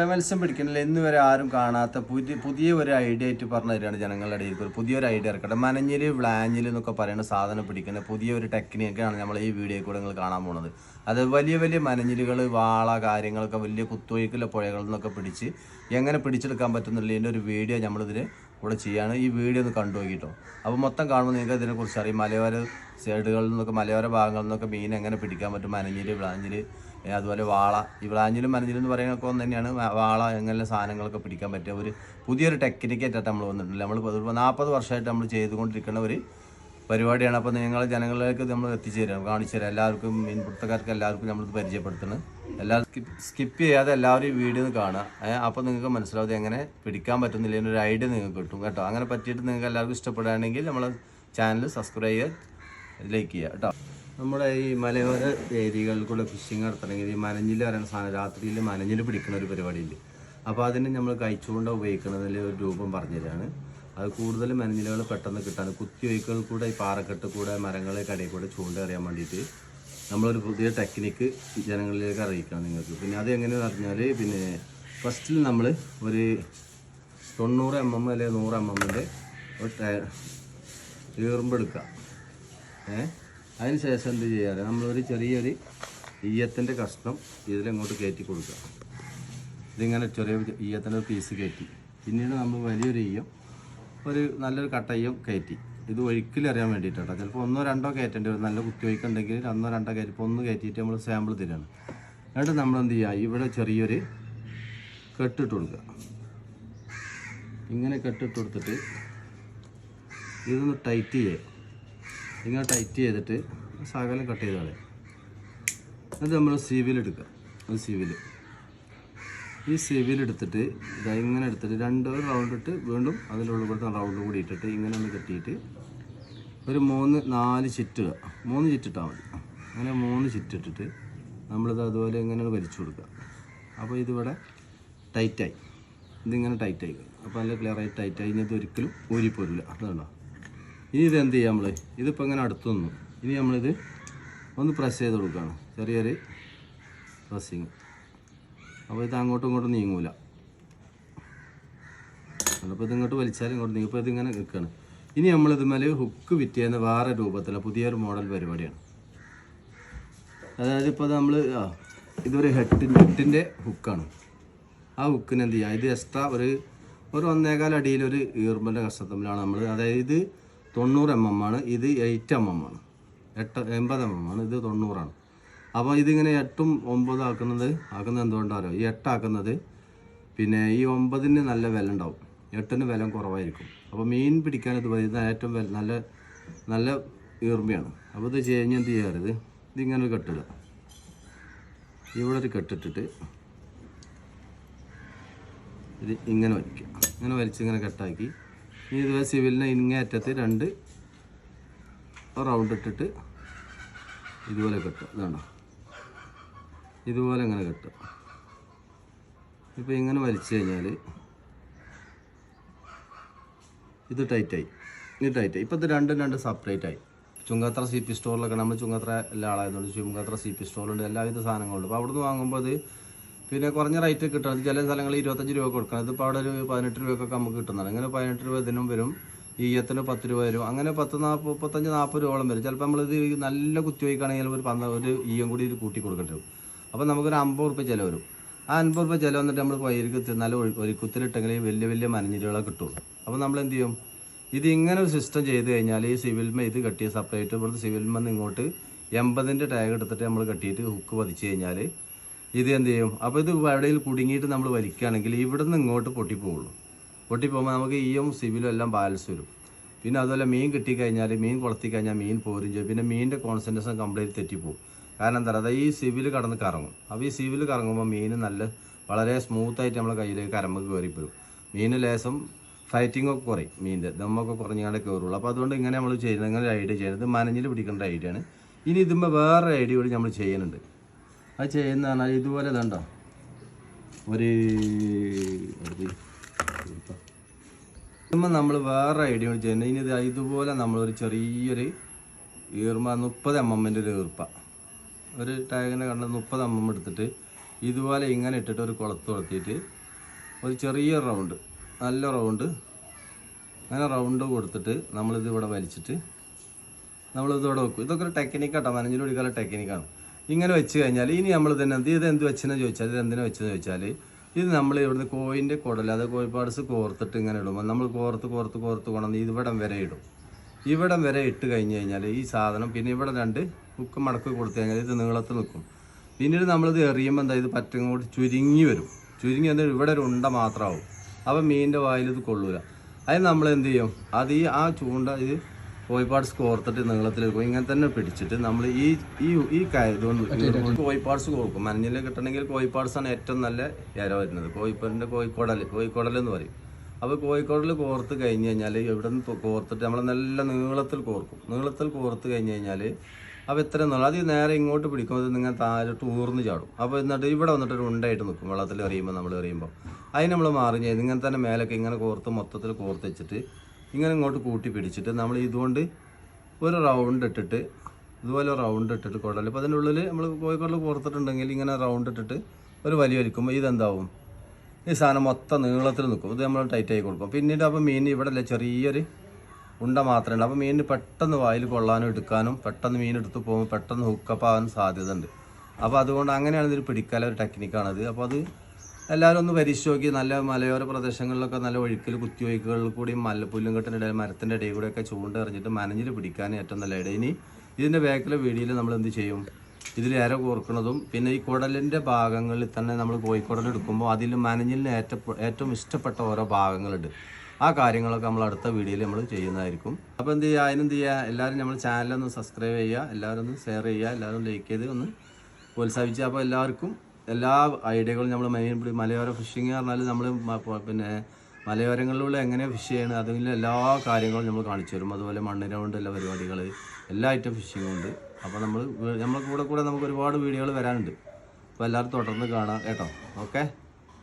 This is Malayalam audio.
മത്സ്യം പിടിക്കണില്ല ഇന്ന് വരെ ആരും കാണാത്ത പുതിയ ഒരു ഐഡിയ ആയിട്ട് പറഞ്ഞു തരികയാണ് ജനങ്ങളുടെ ഇടയിൽ. പുതിയൊരു ഐഡിയ ഇറക്കട്ടെ. മനഞ്ഞിൽ വ്ലാഞ്ഞിൽ എന്നൊക്കെ പറയുന്ന സാധനം പിടിക്കുന്ന പുതിയൊരു ടെക്നിക്കാണ് നമ്മൾ ഈ വീഡിയോയിൽ കൂടെ നിങ്ങൾ കാണാൻ പോകുന്നത്. അത് വലിയ വലിയ മനഞ്ഞിലുകൾ, വാള കാര്യങ്ങളൊക്കെ വലിയ കുത്തൊഴുക്കുള്ള പുഴകളിൽ നിന്നൊക്കെ പിടിച്ച് എങ്ങനെ പിടിച്ചെടുക്കാൻ പറ്റുന്നുള്ളതിൻ്റെ ഒരു വീഡിയോ നമ്മളിതിന് കൂടെ ചെയ്യാണ്. ഈ വീഡിയോ ഒന്ന് കണ്ടു നോക്കിയിട്ടോ. അപ്പോൾ മൊത്തം കാണുമ്പോൾ നിങ്ങൾക്ക് ഇതിനെക്കുറിച്ച് അറിയും. മലയോര സൈഡുകളിൽ നിന്നൊക്കെ മലയോര ഭാഗങ്ങളിൽ നിന്നൊക്കെ മീൻ എങ്ങനെ പിടിക്കാൻ പറ്റും. മനഞ്ഞിൽ, വ്ലാഞ്ഞിൽ, അതുപോലെ വാള. ഈ വ്ലാഞ്ഞിലും മനഞ്ഞിലും എന്ന് പറയുന്നതൊക്കെ ഒന്ന് തന്നെയാണ്. വാള എങ്ങനെ സാധനങ്ങളൊക്കെ പിടിക്കാൻ പറ്റുക ഒരു പുതിയൊരു ടെക്നിക്കായിട്ടാണ് നമ്മൾ വന്നിട്ടില്ല. നമ്മൾ 40 വർഷമായിട്ട് നമ്മൾ ചെയ്തുകൊണ്ടിരിക്കുന്ന ഒരു പരിപാടിയാണ്. അപ്പോൾ നിങ്ങൾ ജനങ്ങളിലേക്ക് നമ്മൾ എത്തിച്ചു തരാം, കാണിച്ചു തരാം. എല്ലാവർക്കും മീൻപിടുത്തക്കാർക്ക് എല്ലാവർക്കും നമ്മളിത് പരിചയപ്പെടുത്തുന്നത്. എല്ലാവരും സ്കിപ്പ് ചെയ്യാതെ എല്ലാവരും ഈ വീഡിയോ കാണുക. അപ്പോൾ നിങ്ങൾക്ക് മനസ്സിലാവും എങ്ങനെ പിടിക്കാൻ പറ്റുന്നില്ല എന്നൊരു ഐഡിയ നിങ്ങൾക്ക് കിട്ടും കേട്ടോ. അങ്ങനെ പറ്റിയിട്ട് നിങ്ങൾക്ക് എല്ലാവർക്കും ഇഷ്ടപ്പെടുകയാണെങ്കിൽ നമ്മളെ ചാനൽ സബ്സ്ക്രൈബ് ചെയ്യുക, ലൈക്ക് ചെയ്യുക കേട്ടോ. നമ്മുടെ ഈ മലയോര ഏരിയകളിൽ കൂടെ ഫിഷിങ് നടത്തണമെങ്കിൽ ഈ മനഞ്ഞിൽ പറയുന്ന സാധനം രാത്രിയിൽ മനഞ്ഞിൽ പിടിക്കുന്ന ഒരു പരിപാടിയുണ്ട്. അപ്പോൾ അതിന് നമ്മൾ കഴിച്ചുകൊണ്ട് ഉപയോഗിക്കുന്നതിൽ ഒരു രൂപം പറഞ്ഞുതരാണ്. അത് കൂടുതലും മനഞ്ഞിലുകൾ പെട്ടെന്ന് കിട്ടാൻ കുത്തിയൊഴുക്കുകൾ കൂടെ ഈ പാറക്കെട്ട് കൂടെ മരങ്ങളെ കടയിൽ കൂടെ ചൂണ്ട അറിയാൻ വേണ്ടിയിട്ട് നമ്മളൊരു പുതിയ ടെക്നിക്ക് ജനങ്ങളിലേക്ക് അറിയിക്കണം നിങ്ങൾക്ക്. പിന്നെ അത് എങ്ങനെയാണെന്ന് പറഞ്ഞാൽ പിന്നെ ഫസ്റ്റിൽ നമ്മൾ ഒരു 90 mm അല്ലെങ്കിൽ 100 mm ഒരു ഈർമ്പെടുക്കുക. അതിന് ശേഷം എന്ത് ചെയ്യാറ്, നമ്മളൊരു ചെറിയൊരു ഈയത്തിൻ്റെ കഷ്ണം ഇതിലങ്ങോട്ട് കയറ്റി കൊടുക്കുക. ഇതിങ്ങനെ ചെറിയ ഈയത്തിൻ്റെ ഒരു പീസ് കയറ്റി പിന്നീട് നമ്മൾ വലിയൊരു ഈയം ഒരു നല്ലൊരു കട്ടയ്യം കയറ്റി ഇത് ഒഴുക്കിലറിയാൻ വേണ്ടിയിട്ടാണ്. ചിലപ്പോൾ 1-2 കയറ്റേണ്ടി വരും. നല്ല കുത്തി ഒഴിക്കുന്നുണ്ടെങ്കിൽ 1-2 കയറ്റി ഇപ്പോൾ 1 കയറ്റിയിട്ട് നമ്മൾ സാമ്പിൾ തരികയാണ്. എന്നിട്ട് നമ്മളെന്ത് ചെയ്യുക, ഇവിടെ ചെറിയൊരു കെട്ടിട്ട് കൊടുക്കുക. ഇങ്ങനെ കെട്ടിട്ട് കൊടുത്തിട്ട് ഇതൊന്ന് ടൈറ്റ് ചെയ്യുക. ഇങ്ങനെ ടൈറ്റ് ചെയ്തിട്ട് ശകലം കട്ട് ചെയ്താൽ അത് നമ്മൾ സിവിലെടുക്കുക. ഒരു ഈ സിവിലെടുത്തിട്ട് ഇങ്ങനെ എടുത്തിട്ട് 2 റൗണ്ട് ഇട്ട് വീണ്ടും അതിൻ്റെ ഉള്ളിൽ കൊടുത്ത റൗണ്ട് കൂടി ഇട്ടിട്ട് ഇങ്ങനെ ഒന്ന് കെട്ടിയിട്ട് ഒരു 3-4 ചിറ്റുക. 3 ചിറ്റിട്ടാൽ മതി. അങ്ങനെ 3 ചിറ്റിട്ടിട്ട് നമ്മളിത് അതുപോലെ ഇങ്ങനെ വലിച്ചു കൊടുക്കുക. അപ്പോൾ ഇതിവിടെ ടൈറ്റായി, ഇതിങ്ങനെ ടൈറ്റായി. അപ്പോൾ നല്ല ക്ലിയറായി ടൈറ്റായി. ഇനി ഇത് ഒരിക്കലും ഊരിപ്പോരില്ല. അതുകൊണ്ടോ ഇനി ഇതെന്ത് ചെയ്യാം, നമ്മൾ ഇതിപ്പോൾ ഇങ്ങനെ അടുത്ത് വന്നു. ഇനി നമ്മളിത് ഒന്ന് പ്രസ് ചെയ്ത് കൊടുക്കുകയാണ്, ചെറിയൊരു പ്രസ്സിങ്. അപ്പോൾ ഇത് അങ്ങോട്ടും ഇങ്ങോട്ടും നീങ്ങൂല. അപ്പോൾ ഇതിങ്ങോട്ട് വലിച്ചാലും ഇങ്ങോട്ട് നീങ്ങും. ഇപ്പോൾ ഇതിങ്ങനെ നിൽക്കുകയാണ്. ഇനി നമ്മളിതുമേൽ ഹുക്ക് ഫിറ്റ് ചെയ്യുന്ന വേറെ രൂപത്തിലുള്ള പുതിയൊരു മോഡൽ പരിപാടിയാണ്. അതായത് ഇപ്പോൾ നമ്മൾ ഇതൊരു ഹെഡിൻ്റെ ഹുക്കാണ്. ആ ഹുക്കിന് എന്ത് ചെയ്യുക, ഇത് എക്സ്ട്രാ ഒരു 1.25 അടിയിലൊരു ഈർമ്പൻ്റെ കഷ്ണത്തിലാണ് നമ്മൾ. അതായത് ഇത് 90 mm ആണ്, ഇത് 8 mm ആണ്. 80 mm ആണ്, ഇത് 90 ആണ്. അപ്പോൾ ഇതിങ്ങനെ 8ഉം 9 ആക്കുന്നത് എന്തുകൊണ്ടാണോ, ഈ 8 ആക്കുന്നത് പിന്നെ ഈ 9ന് നല്ല വില ഉണ്ടാവും, 8ന് വില കുറവായിരിക്കും. അപ്പോൾ മീൻ പിടിക്കാൻ ഇത് ഏറ്റവും നല്ല ഈർമ്പയാണ്. അപ്പോൾ ഇത് കഴിഞ്ഞ് എന്ത് ചെയ്യാറുത്, ഇതിങ്ങനെ ഒരു കെട്ടിടുക. ഇവിടെ ഒരു കെട്ടിട്ടിട്ട് ഇത് ഇങ്ങനെ വലിക്കുക. ഇങ്ങനെ വലിച്ച് ഇങ്ങനെ കെട്ടാക്കി ഇനി ഇതുപോലെ സിവിലിനെ ഇങ്ങേറ്റത്ത് 2 റൗണ്ട് ഇട്ടിട്ട് ഇതുപോലെ കെട്ടുക. ഇതാണോ, ഇതുപോലെ ഇങ്ങനെ കെട്ടുക. ഇപ്പോൾ ഇങ്ങനെ വലിച്ചു കഴിഞ്ഞാൽ ഇത് ടൈറ്റായി. ഇപ്പോൾ ഇത് രണ്ടും സെപ്പറേറ്റ് ആയി. ചുങ്കത്ര CP സ്റ്റോറിലൊക്കെ നമ്മൾ ചുങ്കത്ര എല്ലാ ആളായതുകൊണ്ട് ചുങ്കത്ര CP സ്റ്റോറുണ്ട്, എല്ലാവിധ സാധനങ്ങളുണ്ട്. അപ്പോൾ അവിടുന്ന് വാങ്ങുമ്പോൾ അത് പിന്നെ കുറഞ്ഞ റേറ്റ് കിട്ടുന്നത്. ചില സ്ഥലങ്ങളിൽ 25 രൂപ കൊടുക്കണം. ഇതിപ്പോൾ അവിടെ ഒരു 18 രൂപയൊക്കെ നമുക്ക് കിട്ടുന്നതാണ്. അങ്ങനെ 18 രൂപ ഇതിനും വരും, ഈയത്തിന് 10 രൂപ വരും. അങ്ങനെ 35-40 രൂപയോളം വരും. ചിലപ്പോൾ നമ്മളിത് നല്ല കുത്തി വയ്ക്കുകയാണെങ്കിൽ ഒരു ഈയം കൂടി കൂട്ടി കൊടുക്കേണ്ടി വരും. അപ്പോൾ നമുക്കൊരു 50 രൂപ ചിലവ് വരും. ആ 50 രൂപ ചിലവ് വന്നിട്ട് നമ്മൾ വൈകിട്ട് നല്ല ഒരു കുത്തിലിട്ടെങ്കിൽ വലിയ മനഞ്ഞിലുകളെ കിട്ടുള്ളൂ. അപ്പോൾ നമ്മൾ എന്ത് ചെയ്യും, ഇത് ഇങ്ങനെ ഒരു സിസ്റ്റം ചെയ്ത് കഴിഞ്ഞാൽ ഈ സിവിൽമ ഇത് കെട്ടിയ സെപ്പറേറ്റ് ഇവിടുത്തെ സിവിൽമെന്ന് ഇങ്ങോട്ട് 80ൻ്റെ ടാഗ് എടുത്തിട്ട് നമ്മൾ കെട്ടിയിട്ട് ഹുക്ക് പതിച്ച് കഴിഞ്ഞാൽ ഇത് എന്ത് ചെയ്യും. അപ്പോൾ ഇത് എവിടെയും കുടുങ്ങിയിട്ട് നമ്മൾ വലിക്കുകയാണെങ്കിൽ ഇവിടെ നിന്ന് ഇങ്ങോട്ട് പൊട്ടിപ്പോവുള്ളൂ. പൊട്ടിപ്പോകുമ്പോൾ നമുക്ക് ഈയും സിവിലും എല്ലാം ബാലൻസ് വരും. പിന്നെ അതുപോലെ മീൻ കിട്ടിക്കഴിഞ്ഞാൽ മീൻ കൊളത്തിക്കഴിഞ്ഞാൽ മീൻ പോരും ചെയ്യും. പിന്നെ മീനിൻ്റെ കോൺസെൻട്രേഷൻ കംപ്ലീറ്റ് തെറ്റിപ്പോവും. കാരണം എന്താ പറയുക, ഈ സിവിൽ കടന്ന് കറങ്ങും. അപ്പോൾ ഈ സിവിൽ കറങ്ങുമ്പോൾ മീൻ വളരെ സ്മൂത്തായിട്ട് നമ്മളെ കയ്യിലേക്ക് കരമ്പ് കയറിപ്പോരും. മീൻ ലേശം ഫൈറ്റിങ്ങൊക്കെ കുറയും, മീനിൻ്റെ ദമ്മൊക്കെ കുറഞ്ഞാലേ കയറുള്ളൂ. അപ്പോൾ അതുകൊണ്ട് ഇങ്ങനെ നമ്മൾ ചെയ്യുന്നത്, ഇങ്ങനെ ഒരു ഐഡിയ ചെയ്യുന്നത് മനഞ്ഞിൽ പിടിക്കേണ്ട ഐഡിയ ആണ്. ഇനി ഇതുമ്പോൾ വേറെ ഐഡിയ കൂടി നമ്മൾ ചെയ്യുന്നുണ്ട്. അത് ചെയ്യുന്ന പറഞ്ഞാൽ ഇതുപോലെ ഇതുണ്ടോ, ഇതുമ്പോൾ നമ്മൾ വേറെ ഐഡിയ കൂടി ചെയ്യുന്നത്. ഇനി ഇതുപോലെ നമ്മളൊരു ചെറിയൊരു ഈർമ 30 mm ഒരു ഈർപ്പ ഒരു ടാഗിനെ കണ്ട 30 mm എടുത്തിട്ട് ഇതുപോലെ ഇങ്ങനെ ഇട്ടിട്ട് ഒരു കുളത്ത് കൊടുത്തിട്ട് ഒരു ചെറിയ റൗണ്ട്, നല്ല റൗണ്ട്, അങ്ങനെ റൗണ്ട് കൊടുത്തിട്ട് നമ്മളിത് ഇവിടെ വലിച്ചിട്ട് നമ്മളിത് ഇവിടെ വെക്കും. ഇതൊക്കെ ഒരു ടെക്നിക്കാട്ടോ, മനഞ്ഞിൽ പിടിക്കാനുള്ള ടെക്നിക്കാണ്. ഇങ്ങനെ വെച്ച് കഴിഞ്ഞാൽ ഇനി നമ്മൾ തന്നെ ഇത് എന്ത് വെച്ചെന്ന് ചോദിച്ചാൽ, ഇത് എന്തിനാ വെച്ചെന്ന് ചോദിച്ചാൽ, ഇത് നമ്മൾ ഇവിടുന്ന് കോയിൻ്റെ കുടൽ, അത് കോഴിപ്പാട്സ് കോർത്തിട്ട് ഇങ്ങനെ ഇടുമ്പോൾ നമ്മൾ കോർത്ത് കൊണ്ടുവന്ന് ഇവിടം വരെ ഇടും. ഇവിടം വരെ ഇട്ട് കഴിഞ്ഞ് കഴിഞ്ഞാൽ ഈ സാധനം പിന്നെ ഇവിടെ 2 ഹുക്ക് മടക്ക് കൊടുത്തു കഴിഞ്ഞാൽ ഇത് നീളത്തിൽ നിൽക്കും. പിന്നീട് നമ്മളിത് എറിയുമ്പോൾ എന്താ ഇത് പറ്റും കൂടി ചുരുങ്ങി വരും. ചുരുങ്ങി വന്നാൽ ഇവിടെ ഒരു ഉണ്ട മാത്രമാവും. അപ്പോൾ മീനിൻ്റെ വായിൽ ഇത് കൊള്ളൂല. അത് നമ്മൾ എന്ത് ചെയ്യും, അത് ആ ചൂണ്ട ഇത് കോഴിപ്പാട്സ് കോർത്തിട്ട് നീളത്തിൽ വെക്കും. ഇങ്ങനെ തന്നെ പിടിച്ചിട്ട് നമ്മൾ ഈ ഇതുകൊണ്ട് കോഴിപ്പാട്സ് കോർക്കും. മനഞ്ഞിൽ കിട്ടണമെങ്കിൽ കോഴിപ്പാട്സാണ് ഏറ്റവും നല്ല ഇര വരുന്നത്. കോഴിപ്പാടിൻ്റെ കോഴിക്കുടൽ എന്ന് പറയും. അപ്പോൾ കോഴിക്കുടൽ കോർത്ത് കഴിഞ്ഞ് കഴിഞ്ഞാൽ ഇവിടെ നിന്ന് കോർത്തിട്ട് നമ്മൾ നല്ല നീളത്തിൽ കോർക്കും. നീളത്തിൽ കോർത്ത് കഴിഞ്ഞ് കഴിഞ്ഞാൽ അപ്പോൾ ഇത്രയും നീളം അത് നേരെ ഇങ്ങോട്ട് പിടിക്കുമ്പോൾ നിങ്ങൾ താഴോട്ട് ഊർന്ന് ചാടും. അപ്പോൾ എന്നിട്ട് ഇവിടെ വന്നിട്ട് ഒരു ഉണ്ടായിട്ട് നിൽക്കും വെള്ളത്തിൽ എറിയുമ്പോൾ. നമ്മൾ എറിയുമ്പോൾ അതിന് നമ്മൾ മാറി ചെയ്ത് ഇങ്ങനെ തന്നെ മേലൊക്കെ ഇങ്ങനെ കോർത്ത് മൊത്തത്തിൽ കോർത്ത് വെച്ചിട്ട് ഇങ്ങനെ ഇങ്ങോട്ട് കൂട്ടി പിടിച്ചിട്ട് നമ്മൾ ഇതുകൊണ്ട് ഒരു റൗണ്ട് ഇട്ടിട്ട് ഇതുപോലെ റൗണ്ട് ഇട്ടിട്ട് കുടൽ, അപ്പോൾ അതിൻ്റെ ഉള്ളിൽ നമ്മൾ കോഴിക്കുടൽ കോർത്തിട്ടുണ്ടെങ്കിൽ ഇങ്ങനെ റൗണ്ട് ഇട്ടിട്ട് ഒരു വലിയ വലിക്കുമ്പോൾ ഇതെന്താവും, ഈ സാധനം മൊത്തം നീളത്തിൽ നിൽക്കും. ഇത് നമ്മൾ ടൈറ്റായി കൊടുക്കും. പിന്നീട് അപ്പോൾ മീൻ ഇവിടെ അല്ലേ ചെറിയൊരു ഉണ്ട മാത്രമേ ഉള്ളൂ. അപ്പോൾ മീനിന് പെട്ടെന്ന് വായിൽ കൊള്ളാനും എടുക്കാനും പെട്ടെന്ന് മീൻ എടുത്ത് പോകുമ്പോൾ പെട്ടെന്ന് ഹുക്കപ്പ് ആവാൻ സാധ്യത ഉണ്ട്. അപ്പോൾ അതുകൊണ്ട് അങ്ങനെയാണ് ഇതിൽ പിടിക്കാനുള്ള ഒരു ടെക്നിക്കാണത്. അപ്പോൾ അത് എല്ലാവരും ഒന്ന് പരീക്ഷിച്ച് നോക്കി. നല്ല മലയോര പ്രദേശങ്ങളിലൊക്കെ നല്ല ഒഴുക്കൽ കുത്തിയൊഴുക്കുകളിൽ കൂടി പുല്ലും കെട്ടിൻ്റെ ഇടയിൽ മരത്തിൻ്റെ ഇടയിൽ കൂടെയൊക്കെ ചൂണ്ട എറിഞ്ഞിട്ട് മനഞ്ഞിൽ പിടിക്കാൻ ഏറ്റവും നല്ല ഇടയിൽ. ഇനി ഇതിൻ്റെ ബാക്കിലെ വീഡിയോയിൽ നമ്മൾ എന്ത് ചെയ്യും, ഇതിൽ ഇര കോർക്കുന്നതും പിന്നെ ഈ കുടലിൻ്റെ ഭാഗങ്ങളിൽ തന്നെ നമ്മൾ കോഴിക്കുടൽ എടുക്കുമ്പോൾ അതിൽ മനഞ്ഞിലിന് ഏറ്റവും ഇഷ്ടപ്പെട്ട ഓരോ ഭാഗങ്ങളുണ്ട്. ആ കാര്യങ്ങളൊക്കെ നമ്മൾ അടുത്ത വീഡിയോയിൽ നമ്മൾ ചെയ്യുന്നതായിരിക്കും. അപ്പോൾ എന്ത് ചെയ്യുക, അതിനെന്ത് ചെയ്യുക, എല്ലാവരും നമ്മൾ ചാനലൊന്ന് സബ്സ്ക്രൈബ് ചെയ്യുക, എല്ലാവരും ഒന്ന് ഷെയർ ചെയ്യുക, എല്ലാവരും ലൈക്ക് ചെയ്ത് ഒന്ന് പ്രോത്സാഹിപ്പിക്കുക. അപ്പോൾ എല്ലാവർക്കും എല്ലാ ഐഡിയകളും നമ്മൾ മലയോര ഫിഷിങ് പറഞ്ഞാൽ നമ്മൾ പിന്നെ മലയോരങ്ങളിലൂടെ എങ്ങനെ ഫിഷ് ചെയ്യണം അതിൻ്റെ എല്ലാ കാര്യങ്ങളും നമ്മൾ കാണിച്ചു തരും. അതുപോലെ മണ്ണിര കൊണ്ടുള്ള പരിപാടികൾ, എല്ലാ ഐറ്റം ഫിഷിങ്ങും ഉണ്ട്. അപ്പോൾ നമ്മൾ കൂടെ നമുക്ക് ഒരുപാട് വീഡിയോകൾ വരാനുണ്ട്. അപ്പോൾ എല്ലാവരും തുടർന്ന് കാണാം കേട്ടോ. ഓക്കെ.